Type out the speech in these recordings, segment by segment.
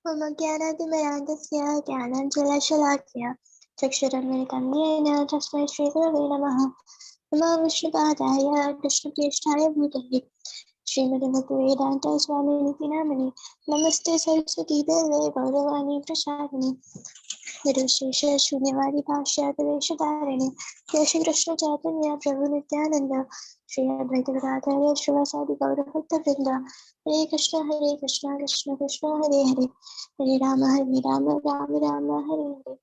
मम ज्ञानातिमरान्तस्य ज्ञानाञ्जलशलाकया चक्षुरुन्मिलितं येन तस्मै श्रीगुरवे नमः। नमः विष्णुपादाय कृष्णप्रेष्ठाय भूतले श्रीमते भक्तिवेदान्त स्वामिनिति नामिने नमस्ते सरस्वती देवे गौरवाणी प्रसादिने निर्विशेष शून्यवादी पाश्चात्यवेशधारिणे जय श्री कृष्ण चैतन्य प्रभु नित्यानंद श्री अद्वैत गदाधर श्रीवासादि गौरभक्तवृंद हरे कृष्ण कृष्ण कृष्ण हरे हरे हरे राम राम राम हरे हरे।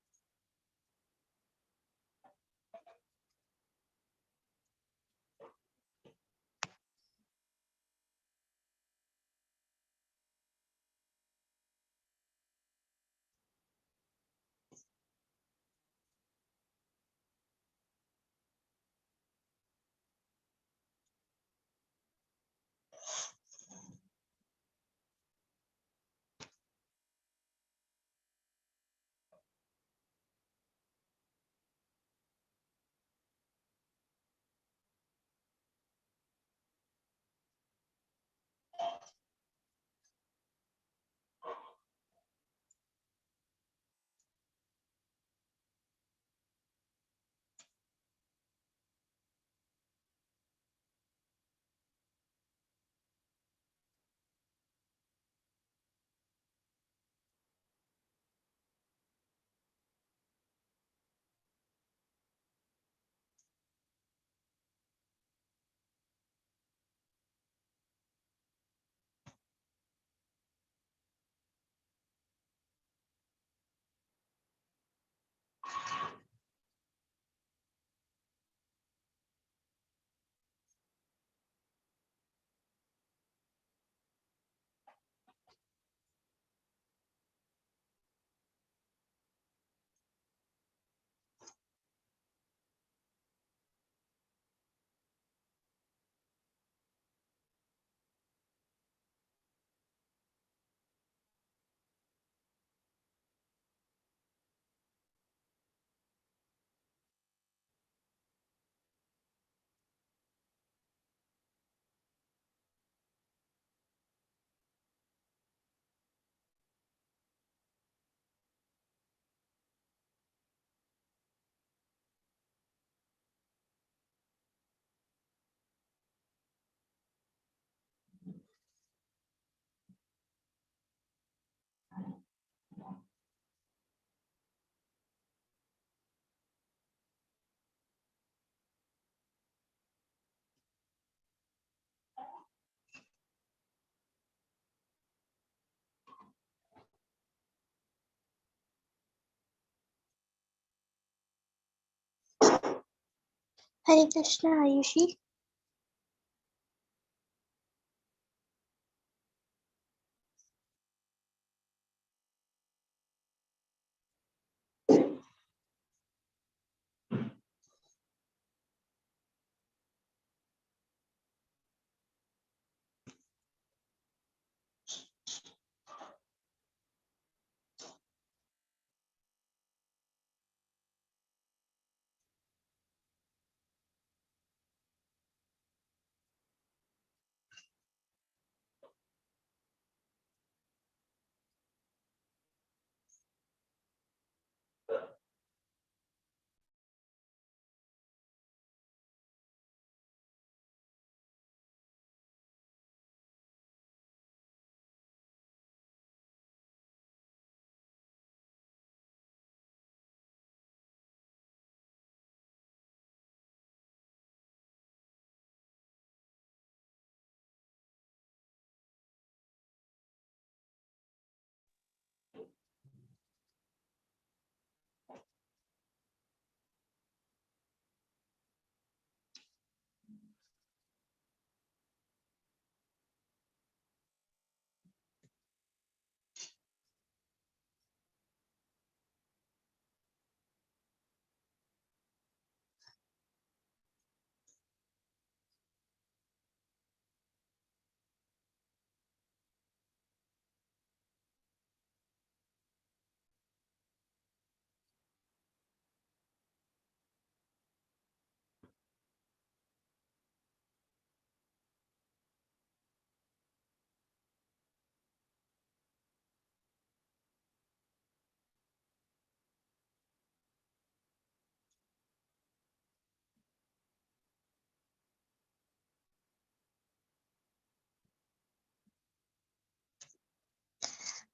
हरे Krishna Ayushi.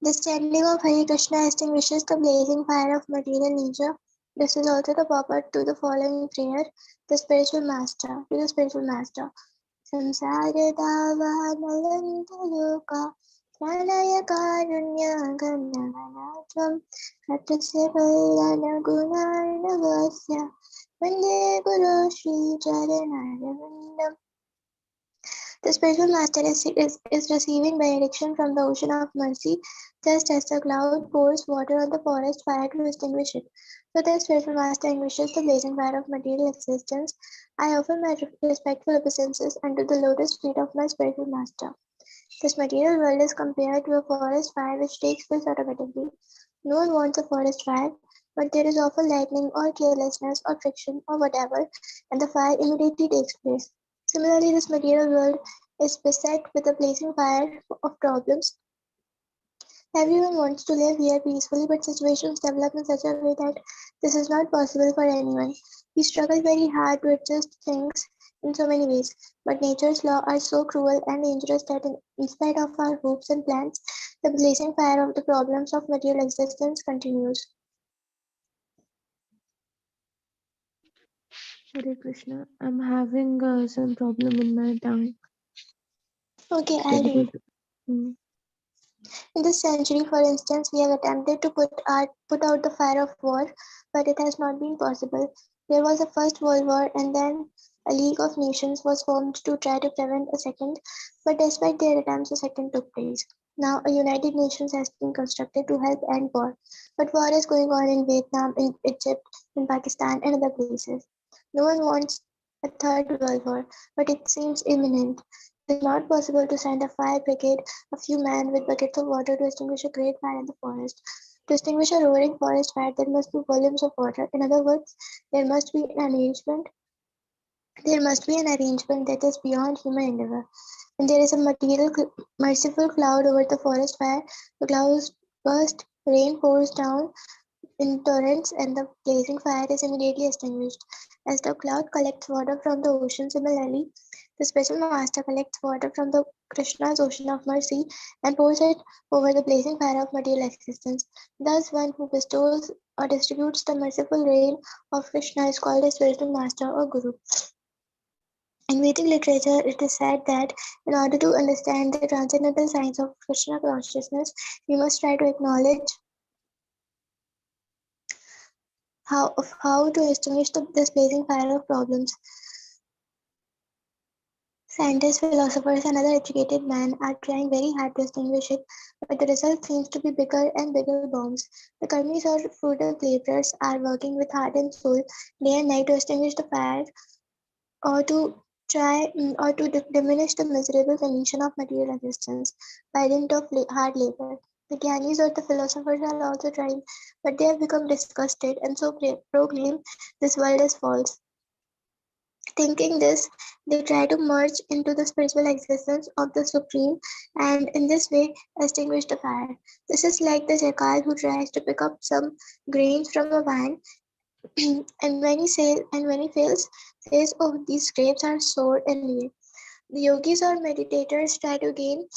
The chanting of Hare Krishna extinguishes the blazing fire of material nature. This is also the purport to the following prayer, to the spiritual master. Samsara dava nalanta yoga pranaya karunya ganaganatam katasya kalana gunarnavasya vande guru shri charanarvindam. The spiritual master is receiving benediction from the ocean of mercy, just as the cloud pours water on the forest fire to extinguish it. So the spiritual master extinguishes the blazing fire of material existence. I offer my respectful obeisances unto the lotus feet of my spiritual master. This material world is compared to a forest fire which takes place automatically. No one wants a forest fire, but there is often lightning or carelessness or friction or whatever, and the fire immediately takes place. Similarly, this material world is beset with a blazing fire of problems. Everyone wants to live here peacefully, but situations develop in such a way that this is not possible for anyone. We struggle very hard to adjust things in so many ways, but nature's laws are so cruel and dangerous that in spite of our hopes and plans, the blazing fire of the problems of material existence continues. Hare Krishna. I'm having some problem in my tongue. Okay, So I'll read. because mm, In this century, for instance, we have attempted to put out the fire of war, but it has not been possible. There was a First World War, and then a League of Nations was formed to try to prevent a second, but despite their attempts, a second took place. Now, a United Nations has been constructed to help end war, but war is going on in Vietnam, in Egypt, in Pakistan, and other places. No one wants a third world war, but it seems imminent. It is not possible to send a fire brigade, a few men with buckets of water to extinguish a great fire in the forest. To extinguish a roaring forest fire, there must be volumes of water. In other words, there must be an arrangement. There must be an arrangement that is beyond human endeavor. And there is a merciful cloud over the forest fire. The clouds burst, rain pours down in torrents, and the blazing fire is immediately extinguished. As the cloud collects water from the ocean, similarly, the special master collects water from the Krishna's ocean of mercy and pours it over the blazing fire of material existence. Thus, one who bestows or distributes the merciful rain of Krishna is called a spiritual master or guru. In Vedic literature, it is said that in order to understand the transcendental science of Krishna consciousness, we must try to acknowledge how to extinguish this blazing fire of problems. Scientists, philosophers, and other educated men are trying very hard to extinguish it, but the result seems to be bigger and bigger bombs. The Karmis or frugal laborers are working with heart and soul day and night to extinguish the fire or to diminish the miserable condition of material existence by dint of hard labor. The Gyanis or the philosophers are also trying, but they have become disgusted and so proclaim this world is false. Thinking this, they try to merge into the spiritual existence of the Supreme and in this way extinguish the fire. This is like the jackal who tries to pick up some grains from a vine and when he fails, says, "Oh, these grapes are sour anyway." The yogis or meditators try to gain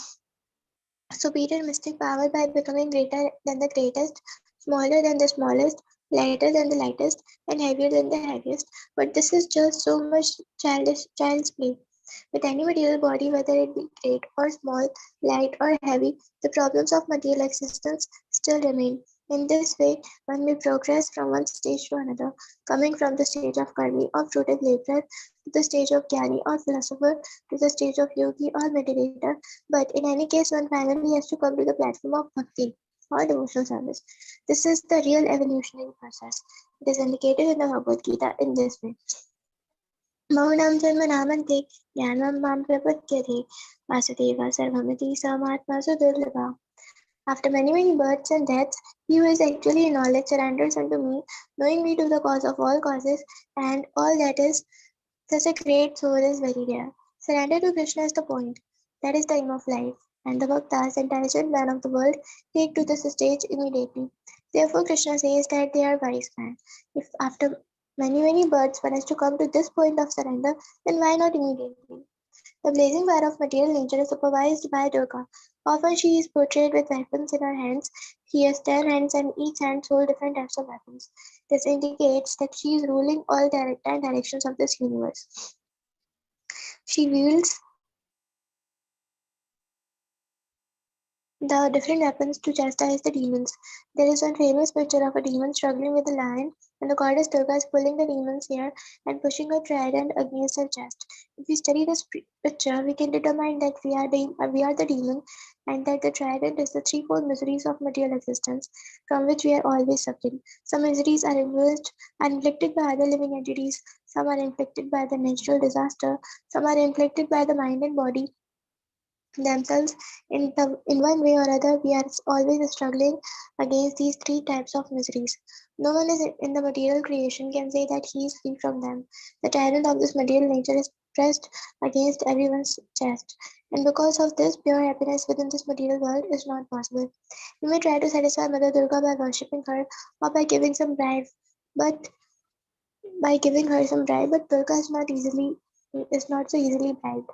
superior mystic power by becoming greater than the greatest, smaller than the smallest, lighter than the lightest, and heavier than the heaviest. But this is just so much child's play. With any material body, whether it be great or small, light or heavy, the problems of material existence still remain. In this way, one may progress from one stage to another, coming from the stage of karmi or fruited laborer to the stage of jnani or philosopher to the stage of yogi or meditator. But in any case, one finally has to come to the platform of bhakti or devotional service. This is the real evolutionary process. It is indicated in the Bhagavad Gita in this way. Maunam Janmanamante Jnanam Mam Prapadyate Vasudeva Sarvamiti Samatma Sudurlabha. After many births and deaths, he who is actually in knowledge surrenders unto me, knowing me to the cause of all causes, and all that is such a great soul is very rare. Surrender to Krishna is the point. That is the aim of life. And the Bhaktas, intelligent men of the world, take to this stage immediately. Therefore, Krishna says that they are wise men. If after many births one has to come to this point of surrender, then why not immediately? The blazing fire of material nature is supervised by Durga. Often she is portrayed with weapons in her hands. She has 10 hands and each hand holds different types of weapons. This indicates that she is ruling all 10 directions of this universe. She wields the different weapons to chastise the demons. There is one famous picture of a demon struggling with a lion, and the goddess Durga is pulling the demon's hair and pushing her trident against her chest. If we study this picture, we can determine that we are the demon, and that the trident is the threefold miseries of material existence, from which we are always suffering. Some miseries are inflicted by other living entities, some are inflicted by the natural disaster, some are inflicted by the mind and body themselves. In one way or other, we are always struggling against these three types of miseries. No one is in the material creation can say that he is free from them. The tyrant of this material nature is pressed against everyone's chest, and because of this, pure happiness within this material world is not possible. You may try to satisfy Mother Durga by worshipping her or by giving some bribe, but but Durga is not so easily bribed.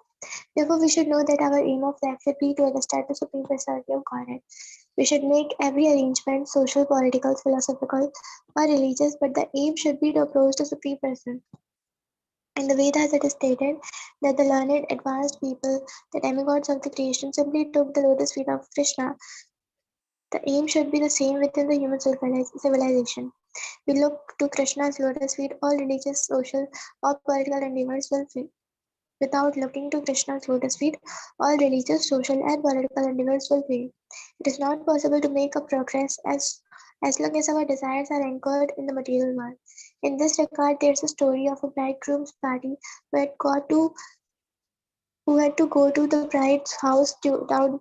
Therefore, we should know that our aim of life should be to understand the Supreme Personality of Godhead. We should make every arrangement social, political, philosophical, or religious, but the aim should be to approach the Supreme Person. In the Vedas, it is stated that the learned, advanced people, the demigods of the creation, simply took the lotus feet of Krishna. The aim should be the same within the human civilization. We look to Krishna's lotus feet, all religious, social, or political endeavors will fail. Without looking to Krishna's lotus feet, all religious, social, and political endeavors will fail. It is not possible to make a progress as long as our desires are anchored in the material world. In this regard, there is a story of a bridegroom's party who had got to who had to go to the bride's house down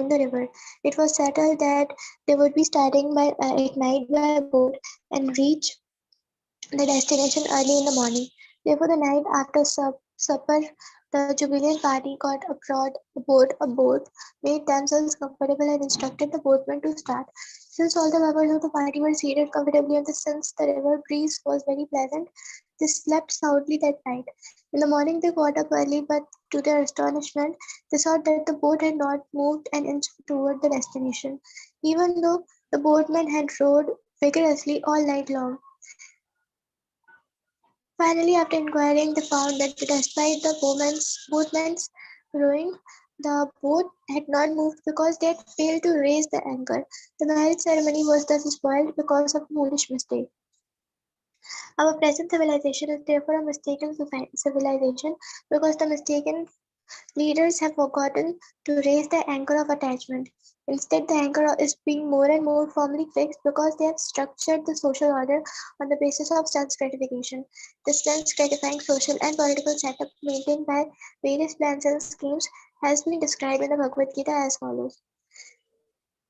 the river. It was settled that they would be starting at night by boat and reach the destination early in the morning. Therefore, the night after supper, the jubilant party got aboard, made themselves comfortable, and instructed the boatmen to start. Since all the members of the party were seated comfortably, and since the river breeze was very pleasant, they slept soundly that night. In the morning, they got up early, but to their astonishment, they saw that the boat had not moved an inch toward the destination, even though the boatmen had rowed vigorously all night long. Finally, after inquiring, they found that despite the boatmen's rowing, the boat had not moved because they had failed to raise the anchor. The marriage ceremony was thus spoiled because of a foolish mistake. Our present civilization is therefore a mistaken civilization because the mistaken leaders have forgotten to raise the anchor of attachment. Instead, the anchor is being more and more firmly fixed because they have structured the social order on the basis of sense gratification. This sense gratifying social and political setup maintained by various plans and schemes has been described in the Bhagavad Gita as follows.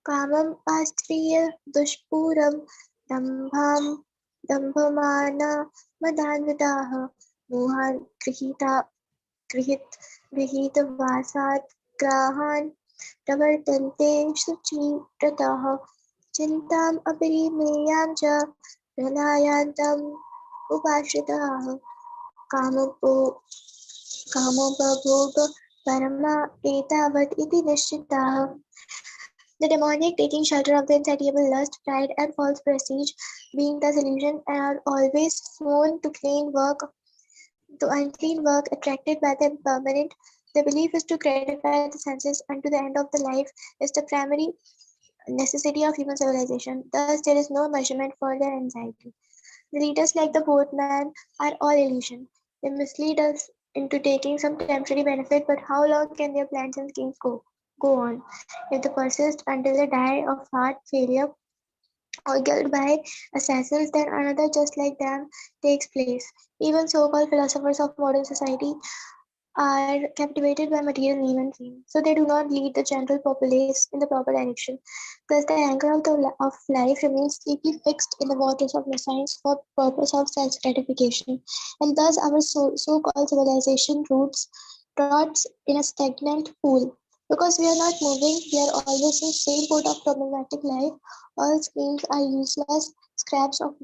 Kamam astriya dushpuram dambhamana madanvidaha mohan गृहीत गृहीतवासात् ग्राहान् प्रवर्तन्ते शुचिव्रताः चिन्ताम् अपरिमेयां च प्रलयान्तम् उपाश्रिताः कामोपो कामोपभोग परमा एतावत् इति निश्चिताः. The demoniac taking shelter of the insatiable lust, pride, and false prestige, being thus illusioned, are always sworn to unclean work attracted by the impermanent. The belief is to gratify the senses unto the end of the life is the primary necessity of human civilization. Thus, there is no measurement for their anxiety. The leaders, like the boatman, are all illusion. They mislead us into taking some temporary benefit, but how long can their plans and schemes go on? If they persist until they die of heart failure or killed by assassins, then another just like them takes place. Even so called philosophers of modern society are captivated by material name and fame, so they do not lead the general populace in the proper direction. Thus, the anchor of life remains deeply fixed in the waters of science for purpose of sense gratification, and thus our so-called civilization rots in a stagnant pool. Because we are not moving, we are always in the same boat of problematic life. All schemes are useless scraps of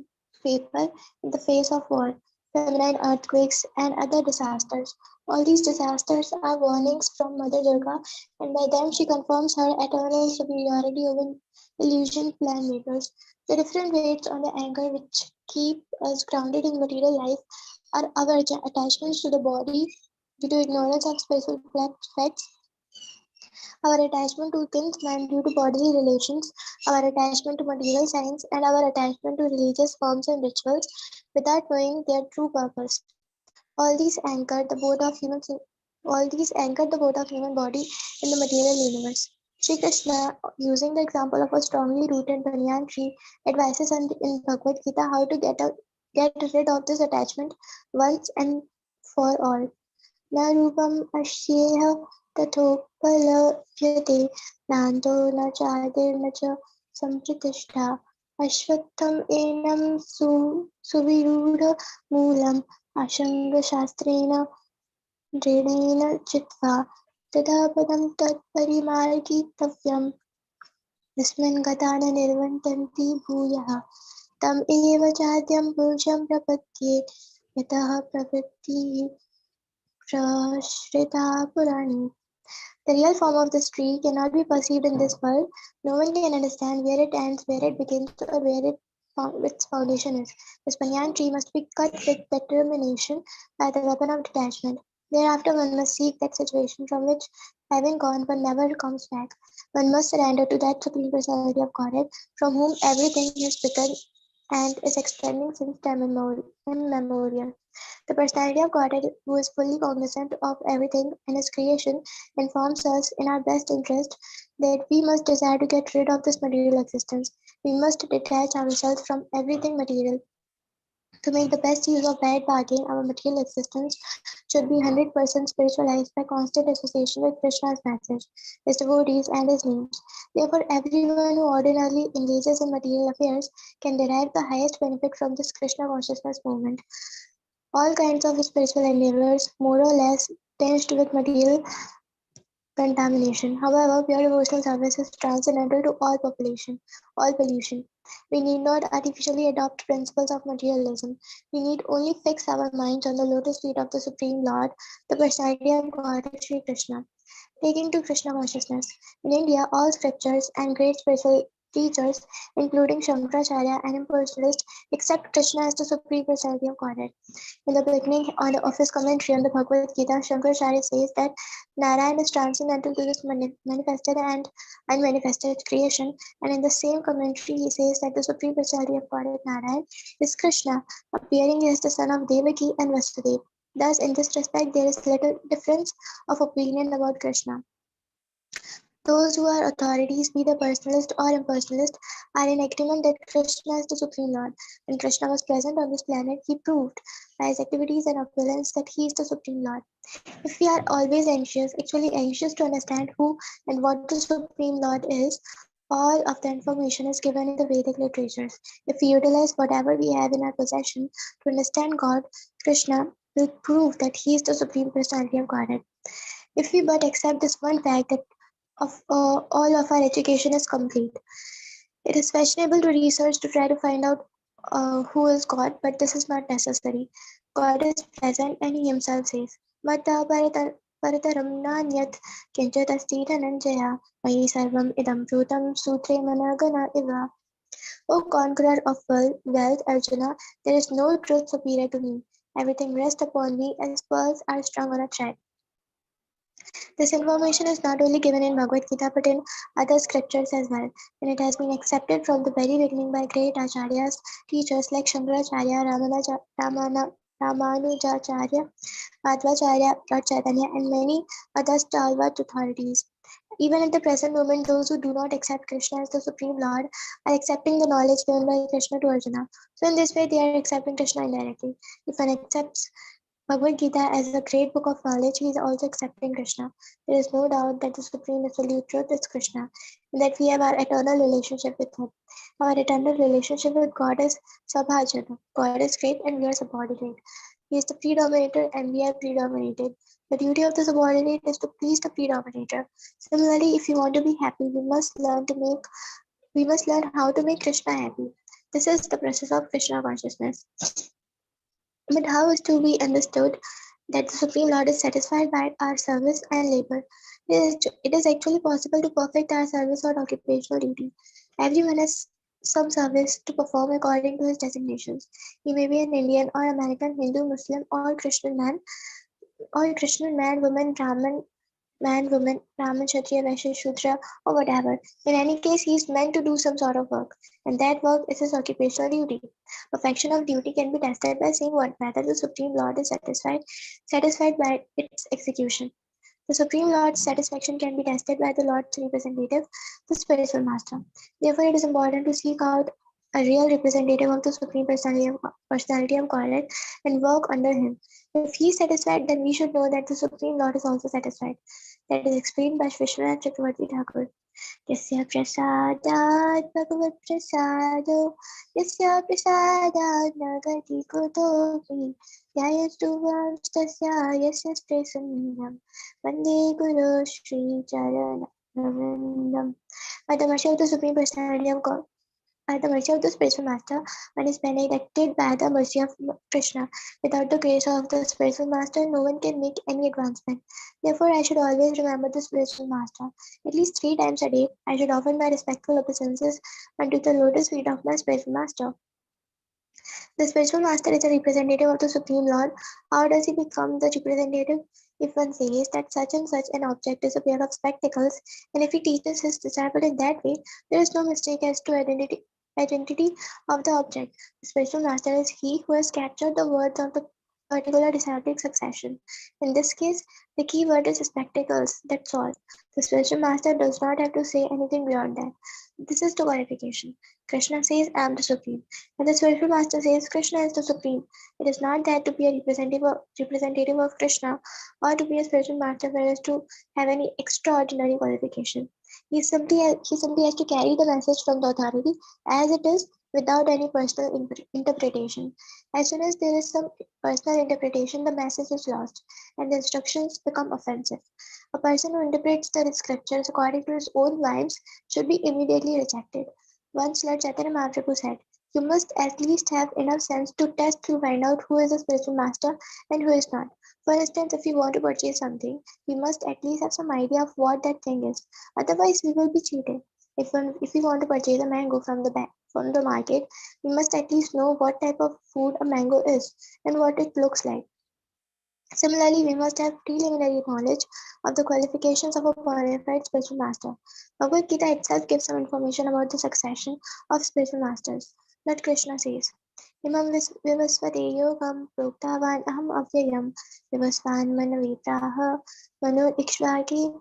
paper in the face of war. feminine earthquakes, and other disasters. All these disasters are warnings from Mother Durga, and by them she confirms her eternal superiority over illusion plan makers. The different weights on the anchor which keep us grounded in material life are our attachments to the body due to ignorance of spiritual facts, our attachment to kinsman due to bodily relations, our attachment to material science, and our attachment to religious forms and rituals without knowing their true purpose. All these anchored the boat of human all these anchored the boat of human body in the material universe. Sri Krishna, using the example of a strongly rooted banyan tree, advises in Bhagavad Gita how to get rid of this attachment once and for all. न रूपम् अस्येह तथोपलभ्यते नान्तो न चादिर्न च सम्प्रतिष्ठा अश्वत्थम् एनं सुविरूढमूलम् आशङ्गशास्त्रेण दृढेन चित्वा तदा पदं तत्परिमार्गितव्यम् यस्मिन् गता न निर्वर्तन्ति भूयः तम् एव चाद्यं पुरुषं प्रपद्ये यतः प्रवृत्तिः प्रसृता पुराणी. The real form of this tree cannot be perceived in this world. No one can understand where it ends, where it begins, or where its foundation is. This banyan tree must be cut with determination by the weapon of detachment. Thereafter, one must seek that situation from which, having gone, one never comes back. One must surrender to that Supreme Personality of Godhead, from whom everything has begun and is extending since time immemorial. The personality of Godhead, who is fully cognizant of everything in His creation, informs us in our best interest that we must desire to get rid of this material existence. We must detach ourselves from everything material. To make the best use of that bargain, our material existence should be 100% spiritualized by constant association with Krishna's message, His devotees, and His names. Therefore, everyone who ordinarily engages in material affairs can derive the highest benefit from this Krishna consciousness movement. All kinds of spiritual endeavors, more or less tinged with material contamination. However, pure devotional service is transcendental to all pollution. We need not artificially adopt principles of materialism. We need only fix our minds on the lotus feet of the Supreme Lord, the personality of Godhead Sri Krishna. Taking to Krishna consciousness. In India, all scriptures and great spiritual teachers, including Shankaracharya and impersonalists, accept Krishna as the Supreme Personality of Godhead. In the beginning of his commentary on the Bhagavad Gita, Shankaracharya says that Narayan is transcendental to this manifested and unmanifested creation, and in the same commentary he says that the Supreme Personality of Godhead Narayan is Krishna, appearing as the son of Devaki and Vasudeva. Thus, in this respect, there is little difference of opinion about Krishna. Those who are authorities, be they personalist or impersonalist, are in agreement that Krishna is the Supreme Lord. When Krishna was present on this planet, he proved by his activities and opulence that he is the Supreme Lord. If we are always anxious, actually anxious to understand who and what the Supreme Lord is, all of the information is given in the Vedic literatures. If we utilize whatever we have in our possession to understand God, Krishna will prove that he is the Supreme Personality of Godhead. If we but accept this one fact that all of our education is complete. It is fashionable to research to try to find out who is God, but this is not necessary. God is present and He Himself says, Mata parataram nanyat kinchit asti dhananjaya mahi sarvam idam prutam sutre managana iva. O conqueror of wealth, Arjuna, there is no truth superior to me. Everything rests upon me as pearls are strung on a thread. This information is not only given in Bhagavad Gita but in other scriptures as well, and it has been accepted from the very beginning by great acharyas, teachers like Shankaracharya, Ramanujacharya, Madhvacharya, Lord Chaitanya, and many other stalwart authorities. Even at the present moment, those who do not accept Krishna as the Supreme Lord are accepting the knowledge given by Krishna to Arjuna. So, in this way, they are accepting Krishna indirectly. If one accepts Bhagavad Gita as a great book of knowledge, he is also accepting Krishna. There is no doubt that the Supreme Absolute Truth is Krishna, and that we have our eternal relationship with Him. Our eternal relationship with God is Sabhajana. God is great and we are subordinate. He is the predominator and we are predominated. The duty of the subordinate is to please the predominator. Similarly, if you want to be happy, we must learn how to make Krishna happy. This is the process of Krishna consciousness. But how is to be understood that the Supreme Lord is satisfied by our service and labor? It is actually possible to perfect our service or occupational duty. Everyone has some service to perform according to his designations. He may be an Indian or American, Hindu, Muslim, or Christian man, woman, Brahman, Kshatriya, Vaishya, Shudra, or whatever. In any case, he is meant to do some sort of work, and that work is his occupational duty. Perfection of duty can be tested by seeing whether the Supreme Lord is satisfied by its execution. The Supreme Lord's satisfaction can be tested by the Lord's representative, the spiritual master. Therefore, it is important to seek out a real representative of the Supreme Personality of Godhead and work under him. If he is satisfied, then we should know that the Supreme Lord is also satisfied. That is explained by Vishwanath Chakravarti Thakur. Yasya prasadat bhagavat prasado Yasya prasadat nagati kutopi Yayastu vamstasya yasya presanam Vande Guru Shri Charana Ravindam. By the mercy of the Supreme Personality of God, at the mercy of the spiritual master, one is benedicted by the mercy of Krishna. Without the grace of the spiritual master, no one can make any advancement. Therefore, I should always remember the spiritual master. At least 3 times a day, I should offer my respectful obeisances unto the lotus feet of my spiritual master. The spiritual master is a representative of the Supreme Lord. How does he become the representative? If one says that such and such an object is a pair of spectacles, and if he teaches his disciple in that way, there is no mistake as to identity of the object. The spiritual master is he who has captured the words of the particular disciplic succession. In this case, the key word is spectacles. That's all. The spiritual master does not have to say anything beyond that. This is the qualification. Krishna says, I am the Supreme. When the spiritual master says Krishna is the Supreme, it is not that to be a representative of Krishna or to be a spiritual master whereas to have any extraordinary qualification. He simply has to carry the message from the authority as it is without any personal interpretation. As soon as there is some personal interpretation, the message is lost and the instructions become offensive. A person who interprets the scriptures according to his own vibes should be immediately rejected. Once Lord Chaitanya Mahaprabhu said, you must at least have enough sense to test to find out who is a spiritual master and who is not. For instance, if we want to purchase something, we must at least have some idea of what that thing is. Otherwise, we will be cheated. If we want to purchase a mango from the market, we must at least know what type of food a mango is and what it looks like. Similarly, we must have preliminary knowledge of the qualifications of a qualified spiritual master. Bhagavad Gita itself gives some information about the succession of spiritual masters. Lord Krishna says, Imam vivasvate yogam proktavan aham avyayam vivasvan manavitraha mano ikshvaki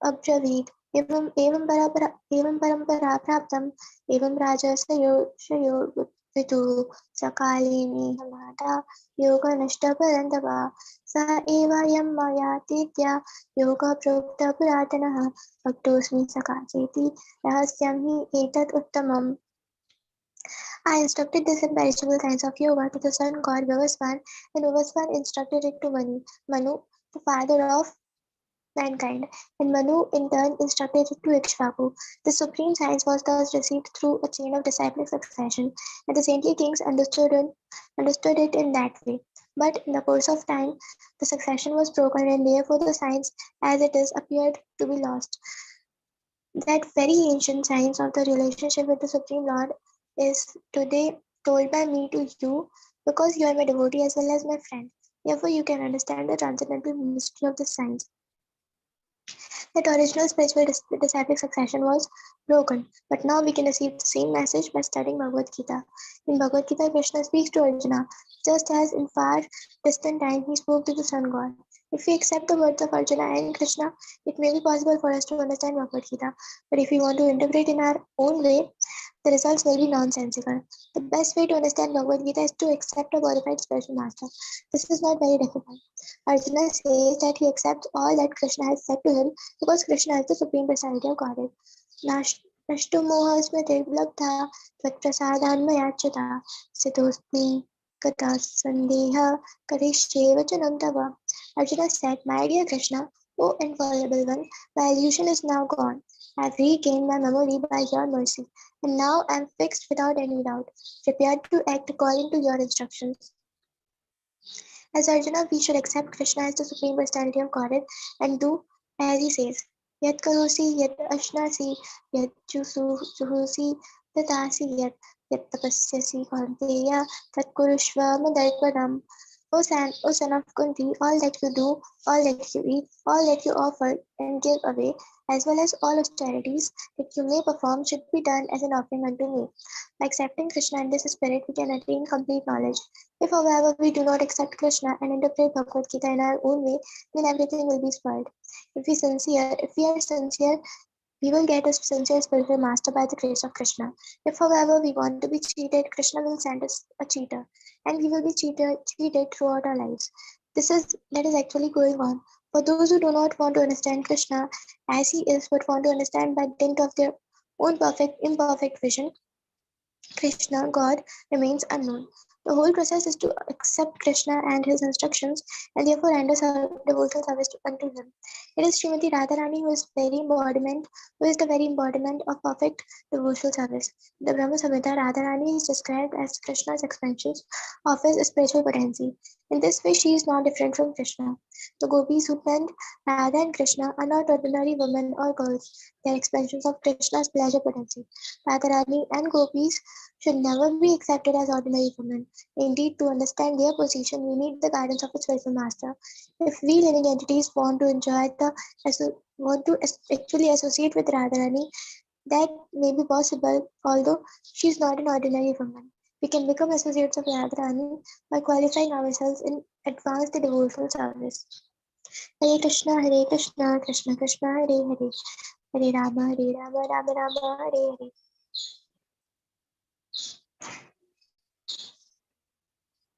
अब्रवीत् एवं परम्परा प्राप्तम् एवं राजसयो विदुः सकालिनी माता योगनष्टपरन्तपा स एवायं मया तेत्या योगः प्रोक्तः पुरातनः भक्तोऽस्मि सखा चेति रहस्यं हि एतत् उत्तमम्. I instructed this imperishable science of yoga to the sun god Vivasvan, and Vivasvan instructed it to Manu, the father of mankind, and Manu in turn instructed it to Ikshvaku. The supreme science was thus received through a chain of disciplic succession, and the saintly kings understood it in that way. But in the course of time, the succession was broken, and therefore the science as it is appeared to be lost. That very ancient science of the relationship with the Supreme Lord is today told by me to you because you are my devotee as well as my friend. Therefore, you can understand the transcendental mystery of this science. That original spiritual disciplic succession was broken, but now we can receive the same message by studying Bhagavad Gita. In Bhagavad Gita, Krishna speaks to Arjuna, just as in far distant time he spoke to the sun god. If we accept the words of Arjuna and Krishna, it may be possible for us to understand Bhagavad Gita, but if we want to interpret in our own way, the results will be nonsensical. The best way to understand Bhagavad Gita is to accept a qualified spiritual master. This is not very difficult. Arjuna says that he accepts all that Krishna has said to him because Krishna is the Supreme Personality of Godhead. Nashtu moha smritirlabdha tvatprasadanmayachata sitosmi kata sandeha karishye vachanam tava. Arjuna said, my dear Krishna, O infallible one, my illusion is now gone. I have regained my memory by your mercy, and now I am fixed without any doubt, prepared to act according to your instructions. As Arjuna, we should accept Krishna as the supreme personality of Godhead and do as he says. Yat karosi, yat ashnasi, yat juhusi, tatasi, yat tapasyasi kaunteya, tat kurushva madarpanam. O son of Kunti, all that you do, all that you eat, all that you offer and give away, as well as all austerities that you may perform, should be done as an offering unto me. By accepting Krishna in this spirit, we can attain complete knowledge. If, however, we do not accept Krishna and interpret Bhagavad Gita in our own way, then everything will be spoiled. If we are sincere, we will get a sincere spiritual master by the grace of Krishna. If, however, we want to be cheated, Krishna will send us a cheater, and we will be cheated throughout our lives. That is actually going on. For those who do not want to understand Krishna as he is, but want to understand by dint of their own imperfect vision, Krishna, God, remains unknown. The whole process is to accept Krishna and his instructions and therefore render devotional service unto him. It is Srimati Radharani who is the very embodiment of perfect devotional service. The Brahma Samhita, Radharani is described as Krishna's expansion of his spiritual potency. In this way, she is not different from Krishna. The gopis who blend Radha and Krishna are not ordinary women or girls. They are expansions of Krishna's pleasure potency. Radharani and gopis should never be accepted as ordinary women. Indeed, to understand their position, we need the guidance of a spiritual master. If we living entities want to enjoy actually associate with Radharani, that may be possible, although she is not an ordinary woman. We can become associates of Radharani by qualifying ourselves in advanced devotional service. Hare Krishna, Krishna Krishna, Hare Hare, Hare Rama, Rama Rama, Hare Hare.